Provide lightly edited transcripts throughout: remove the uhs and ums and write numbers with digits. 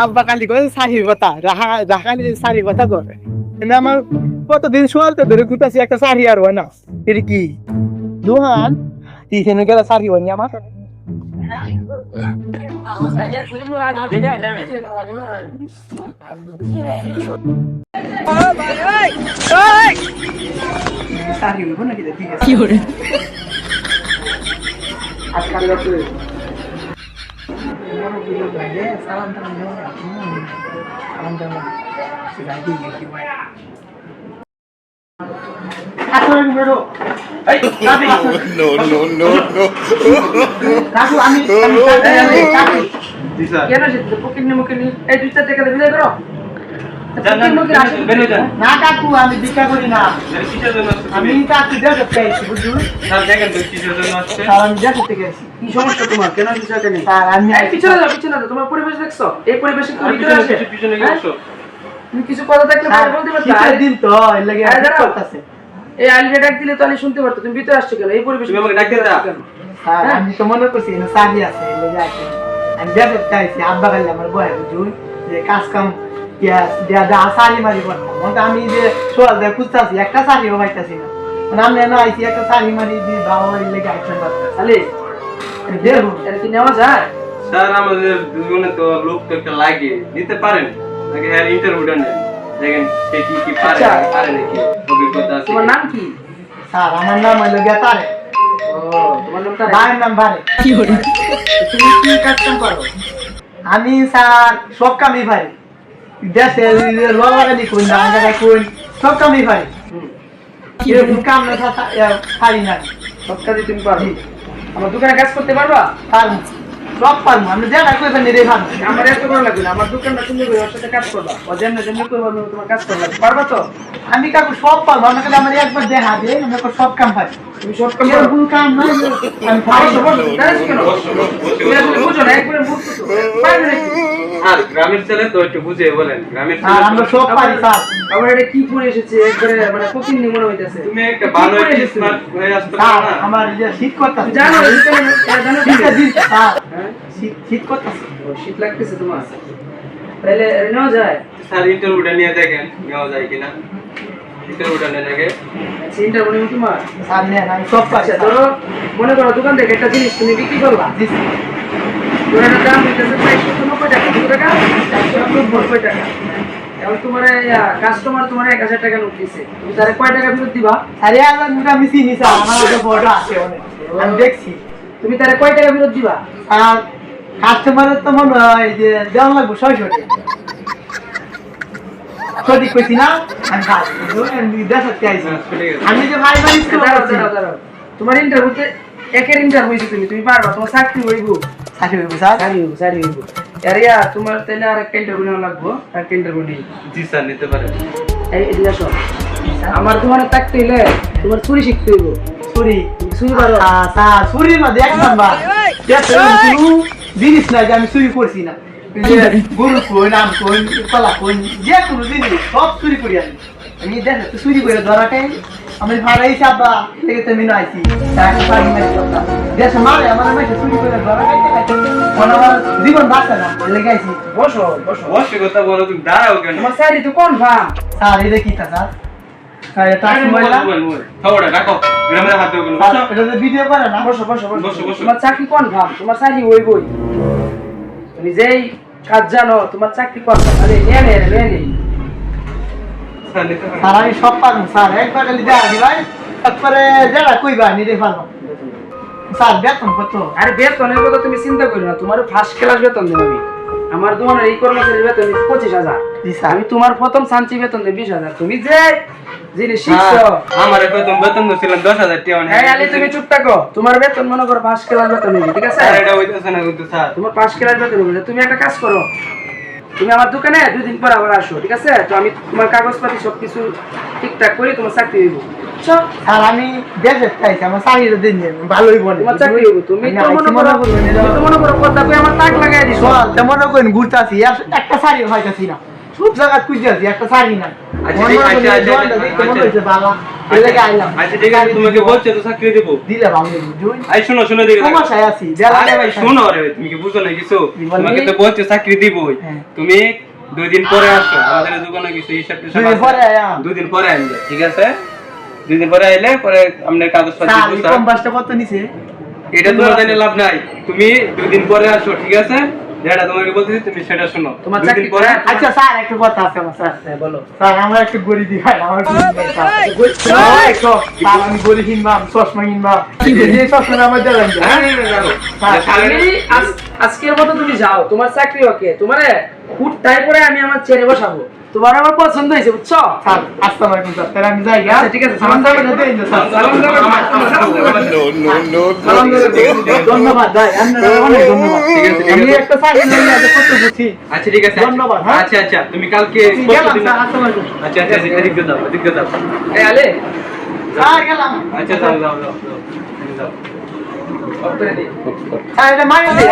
আব্বা কালি করে সাহির কথা রাখালি সারি কথা করে কিন্তু আমার কতদিন সোয়ালতে ধরে ঘুরতেছি একটা সারি আর হয় না এর কি দোহান তিনজনে গেলে সারি হয়নি আমার সারি হইব নাকি ঠিক আছে কি করে আজকাল লোক salam sudah di no kamu আমি জি স্যার কেন যেতে পকেট নে মুকে নি এই দুইটা টাকা দিলে করো না কাকু আমি বিক্রি করি না আমি কাকু দেখতে চাইছি বুঝছো স্যার দেখেন তো কিসের জন্য আসছে স্যার আমি দেখতে গেছি কি সমস্যা তোমার কেন বিষয়টা নেই স্যার আমি পিছনে যাও তোমার পরিবেশ দেখছো এই পরিবেশে তুমি ভিতরে আসে পিছনে গেছো তুমি কিছু কথা দেখলে বলতে পারতা আর দিন তো এর লাগি করতেছে এই আইলে ডাক দিলে তো আমি শুনতে পারতো তুমি ভিতরে আসছো কেন এই পরিবেশে তুমি আমাকে ডাক দিতে স্যার আমি তো মনে করছি না সাহি আছে এর লাগি আসে আমি দেখতে চাইছি আব্বা গালে আমার বয় বুঝছো যে কাজ কাম দিয়া সারি মারি করতাম মানে আমি যে সোয়াল দিয়ে খুঁজতেছি একটা সারিও পাইতেছি না মানে আমি না আইছি একটা সারি মারি দিয়ে বাবারি লেগে আইছেন তাহলে দেখো এটা কি নেওয়া যায় স্যার আমাদের দুজনে তো লোক তো একটা লাগে নিতে পারেন আগে হ্যাঁ ইন্টারভিউটা নেন দেখেন সে কি পারে নাকি অভিজ্ঞতা আছে তোমার নাম কি স্যার আমার নাম হলো গেতারে ও তোমার নাম তারে ভাইয়ের নাম বারে কি করে তুমি কি কাজ করো আমি স্যার সব কামই ভাই দেশে লোয়াগানি কোন জায়গা কোন সব কামই ভাই কি কাম না পারি না সব কাজই তুমি পারো আমার দোকানে কাজ করতে পারবা পারবো সব পারবো আমি জায়গা কইবে নি রে ভাই আমার এত ভালো লাগে না আমার দোকানটা তুমি ওর সাথে কাজ করবা ও যেন কইবা তোমার কাজ করবা পারবা তো আমি কাকু সব পারবো আমাকে আমার একবার দেখা দে আমি সব কাম পারি তুমি সব কাম পারো কোন কাম নাই আমি পারবো বলো দাঁড়াও কেন বুঝো না একবারে বুঝছো তো পারবে নাকি আর গ্রামের ছেলে তো একটু বুঝে বলেন গ্রামের ছেলে আর আমরা সব পারি স্যার আমরা এটা কি পড়ে এসেছে একবারে মানে কোকিন নি মনে হইতাছে তুমি একটা ভালো স্মার্ট হয়ে আসতে পারো না আমার যে শীত করতেছে জানো জানো শীত দিন স্যার শীত করতেছে শীত লাগতেছে তোমার তাহলে নেওয়া যায় স্যার ইন্টারভিউটা নিয়ে দেখেন নেওয়া যায় কিনা ইন্টারভিউটা নিয়ে দেখে ইন্টারভিউ নিয়ে তোমার স্যার নেন আমি সব পারি ধরো মনে করো দোকান থেকে একটা জিনিস তুমি বিক্রি করবা পুরানো দাম হইতেছে 490 টাকা 2 টাকা 190 টাকা এখন তোমার কাস্টমার তোমার 1000 টাকা নোট দিছে তুমি তারে কয় টাকা ফেরত দিবা আরে আল্লাহ মুটা আমি চিনি স্যার আমার তো বড় আছে অনেক আমি দেখছি তুমি তারে কয় টাকা ফেরত দিবা আর কাস্টমারের তো মনে হয় যে দেওয়া লাগবে 600 টাকা সঠিক কইছি না আমি কাজ আমি দেখাতে আইছি আমি যে ভাই ভাই দাঁড়াও তোমার ইন্টারভিউতে একের ইন্টারভিউ তুমি পারবা তোমার চাকরি হইব স্যার সারি হইব এরিয়া তোমার তাহলে আর একটা ইন্টারভিউ নেওয়া লাগবে আর একটা ইন্টারভিউ নেই জি স্যার নিতে পারেন এই এদিকে আসো আমার তোমার থাকতে হইলে তোমার চুরি শিখতে হইব চুরি পারো স্যার চুরির মধ্যে এক নাম্বার কোনো জিনিস নাই যে আমি চুরি করছি না গরু কোন আম কোন কলা কোন যে কোনো জিনিস সব চুরি করি আমি দেখো তো চুরি করে ধরাটাই আমি ভাড়াই চাপা থেকে তুমি নাইছি তাকে পারি না দেশ মারে আমার মেয়ে চুরি করে ধরাটাই আমার জীবন বাঁচে না লেগাইছি বসো কথা বলো তুমি দাঁড়াও কেন তোমার স্যার তো কোন ভাম স্যার এটা কি তা স্যার এটা মোবাইল খাওয়াটা রাখো গ্রামের হাতে ওগুলো এটা তো ভিডিও করে না বসো তোমার চাকরি কোন ভাম তোমার চাকরি হইবই তুমি যেই কাজ জানো তোমার চাকরি করতে আরে নে স্যার আমি সব পারবো স্যার একবার খালি দেখা দিবাই তারপরে যারা কইবা নিতে পারবো স্যার বেতন কত আরে বেতনের কথা তুমি চিন্তা করো না তোমার ফার্স্ট ক্লাস বেতন দেব আমি আমার দোকানের এই কর্মচারীর বেতন 25000 আমি তোমার প্রথম শান্তি বেতন দেব 20000 তুমি যে জিনিস শিখছো আমার বেতন ছিল 10000 টাকা এই আলে তুমি চুপ থাকো তোমার বেতন মনে করো ফার্স্ট ক্লাস বেতন হবে ঠিক আছে স্যার এটা হইতাছে না কিন্তু স্যার তোমার ফার্স্ট ক্লাস বেতন হবে তুমি একটা কাজ করো তুমি আমার দোকানে 2 দিন পর আবার আসো ঠিক আছে তো আমি তোমার কাগজপত্র সবকিছু ঠিকঠাক করে তোমার চাকরি হইব আর আমি দেখতে চাইছি আমার চাকরিটা দিন ভালোই বলে তোমার চাকরি হইব তুমি তো মনে করো কথা কই আমার টাক লাগাই দিছো মনে করেন ঘুরতাছি একটা শাড়ি হইতাছি না সব জায়গা খুঁজেছি একটা চাকরি না আচ্ছা ঠিক আছে আচ্ছা ঠিক আছে তোমাকে বলছে তো চাকরি দেব দিলে ভালো জুই আই শুনো শুনো দেখো সমস্যায় আছি আরে ভাই শুনো রে তুমি কি বুঝো না কিছু তোমাকে তো বলছে চাকরি দিবই তুমি 2 দিন পরে আসো আমাদের দোকানে কিছু হিসাব টিসাব আছে 2 দিন পরে আইলে ঠিক আছে 2 দিন পরে আইলে পরে আমাদের কাগজপত্র দিতে কম বাসটা কত নিছে এটা তোমার জানে লাভ নাই তুমি 2 দিন পরে আসো ঠিক আছে যেটা তোমাকে বলতেছি তুমি সেটা শোনো তোমার 2 দিন পরে আচ্ছা স্যার একটা কথা আছে আমার স্যার বলো স্যার আমরা একটু গড়ি দি ভাই আমার আমি গড়ি কিনবাম চশমা কিনবাম যে চশমা আমার দেবেন আজকের মতো তুমি যাও তোমার চাকরি ওকে তোমারে ফুট টাই করে আমি আমার চেয়ারে বসাবো তোমার আমার পছন্দ হয়েছে বুঝছো স্যার আসসালামু আলাইকুম স্যার তাহলে আমি যাই আচ্ছা ঠিক আছে সালাম দেবেন না দেন স্যার সালাম দেবেন সালাম দেবেন ধন্যবাদ ভাই আপনারা অনেক ধন্যবাদ ঠিক আছে আমি একটা চাকরি নিয়ে আজ কত বুঝি আচ্ছা ঠিক আছে ধন্যবাদ, আচ্ছা আচ্ছা তুমি কালকে গেলাম স্যার আসসালামু আলাইকুম আচ্ছা আচ্ছা এদিক দাও এই আলে স্যার গেলাম আচ্ছা যাও যাও যাও যাও অফ করে দে স্যার এটা মাইনে দে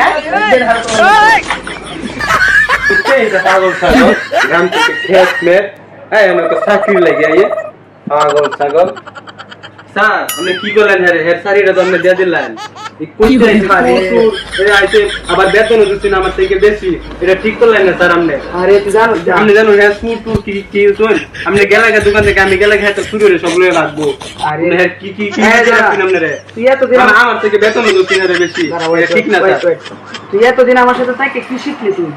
पागल सागल ग्राम के खेत में है उनको चाकरी लगे आइए पागल सागल স্যার আপনি কি করলেন হের শাড়িটা তো আপনি দিয়ে দিলেন কোন শাড়ি এই আইতে আবার বেতনও দিচ্ছেন আমার থেকে বেশি এটা ঠিক করলেন না স্যার আপনি আরে তুই জানো আপনি জানো হ্যাঁ সুট কি কি শুন আপনি গেলাগা দোকান থেকে আমি গেলাগা তো শুরু করে সবগুলো রাখবো আরে হ্যাঁ কি কি কি দিচ্ছেন আপনি রে তুই এতদিন আমার থেকে বেতনও দিচ্ছেন রে বেশি এটা ঠিক না স্যার তুই এতদিন আমার সাথে থেকে কি শিখলি তুই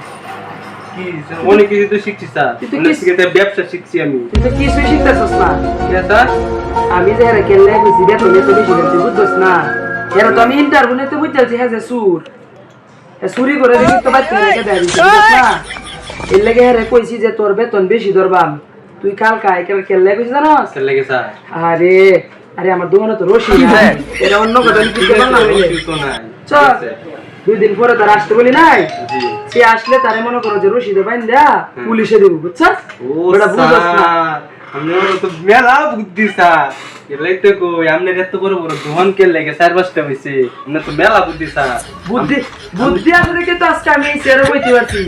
কি অনেক কিছু তো শিখছি স্যার অনেক কিছু ব্যবসা শিখছি আমি তুই তো কিছুই শিখতেছস না কি স্যার আমি যে হেরে কেলে বুঝি বেতন নিতে বেশি তুই বুঝছস না এরা তো আমি ইন্টারভিউ নিতে বুঝতেছি হ্যাঁ যে সুর চুরি করে দেখি তো বাইতে রেখে দেয় বুঝছস না এর লাগে হেরে কইছি যে তোর বেতন বেশি ধরবাম তুই কাল কাই কেলে কইছিস জানোস স্যার লাগে স্যার আরে আরে আমার দোকানে তো রশি নাই এটা অন্য কথা আমি কিছু বললাম না চল 2 দিন পরে তার আসতে বলি নাই জি সে আসলে তারে মনে করো যে রশিদে বাইন্দা পুলিশে দেব বুঝছস ওটা বুঝছস না আমি তো মেলা বুদ্ধি স্যার এলাই তো কই আমনে এত বড় বড় দোকান কে লাগে স্যার বাসটা হইছে আমনে তো মেলা বুদ্ধি স্যার বুদ্ধি বুদ্ধি আছে দেখে তো আজকে আমি চেয়ারে বইতে পারছি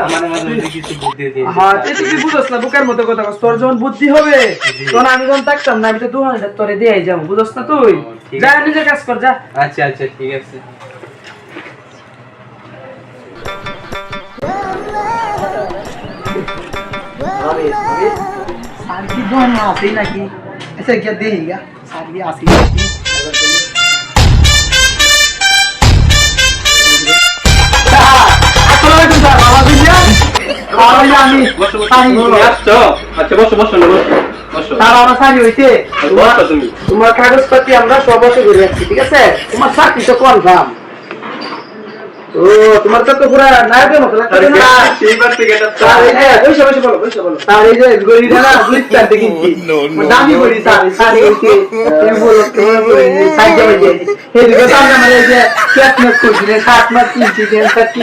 আমার মাঝে কিছু বুদ্ধি দিয়ে হ্যাঁ তুই কি বুঝছস না বুকের মতো কথা কস তোর যখন বুদ্ধি হবে তখন আমি যখন থাকতাম না আমি তো দোকানটা তোরে দিয়ে যাবো বুঝছস না তুই যা নিজের কাজ কর যা আচ্ছা আচ্ছা ঠিক আছে স্যার কি দোকান আছে নাকি এসে গিয়ে দেখি গা স্যার কি আছে নাকি আসসালামু আলাইকুম স্যার বাবা বিলিয়া আমি আচ্ছা বসো বসো স্যার আমার সারি হইছে বসো তুমি তোমার কাগজপত্র আমরা সব বসে ঘুরে যাচ্ছি ঠিক আছে তোমার চাকরি তো কনফার্ম ও তোমার তো পুরো নায়কের মতো লাগছে না সেইবার থেকে এটা স্যার এই যে বসে বলো স্যার এই যে গরিটা না দুইটা দেখি দামি করি স্যার স্যার হইছে তুমি বলো সাইড যাবে যে এই দিকে সামনে মানে যে ক্যাটনেস করছিলে 7 মাস 3 চিকেন 3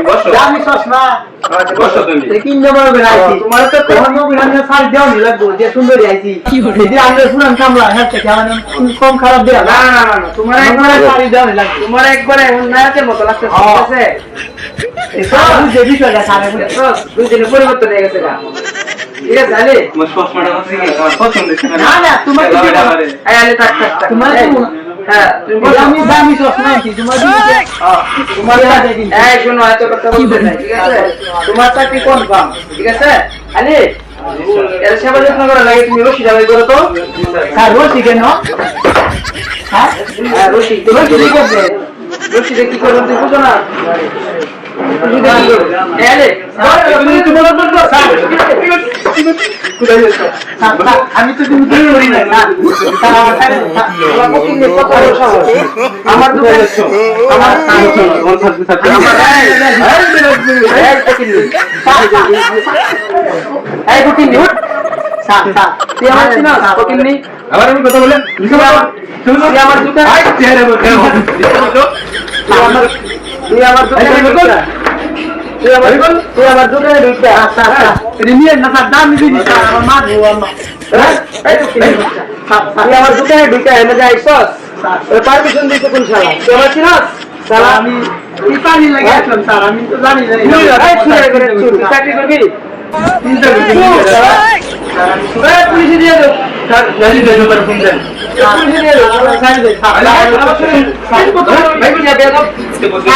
বসো দামি চশমা আচ্ছা বসো তুমি কিন নাম্বার বেরাইছি তোমার তো কোন বিরানে সার দেও নি লাগবো যে সুন্দরী আইছি যদি আমরা পুরান কামলা হ্যাঁ থেকে মানে কম খারাপ দেয়া না তোমার একবার একবার সারি দেও নি লাগবো তোমার একবারে নায়কের মতো লাগছে ঠিক আছে এটা বুঝে বিষয়টা সারে দুই দিনে পরিবর্তন হয়ে গেছে গা ঠিক আছে আলে আমার চশমাটা আছে কি আমার পছন্দ হইছে না তোমার কি এই আলে থাক তোমার হ্যাঁ তুমি বলো আমি দামি চশমা কি তোমার তোমার কাছে কি এই শোনো এত কথা বলতে নাই ঠিক আছে তোমার চাকরি কনফার্ম ঠিক আছে আলে এর সেবা যত্ন করা লাগে তুমি রশি যাবে করো তো স্যার রশি কেন হ্যাঁ রশি রশি কি করবেন তুমি বুঝো না আমি তো তুমি করি না আমার দোকানে আমার তুই আমার চিনা ফকিন্নি আবার আমি কথা বলেন তুই আমার দোকান তুই আমার দোকানে তুই আমার দোকানে ঢুকতে আচ্ছা নিয়ে না স্যার দাম দিবি স্যার আমার মা গো আম্মা তুই আমার দোকানে ঢুকতে এনে যাইছস পারমিশন দিতে কোন শালা তুই আমার চিনাস সালা আমি কি পানি লাগে আসলাম স্যার আমি তো জানি না এই চুরি করে চুর চাকরি করবি চিন্তা করছি পুলিশে দিয়ে দাও স্যার জানি দেন আমার ফোন দেন পুলিশে দিয়ে দাও স্যার ভাই বুঝা বেয়াদব কে বলতে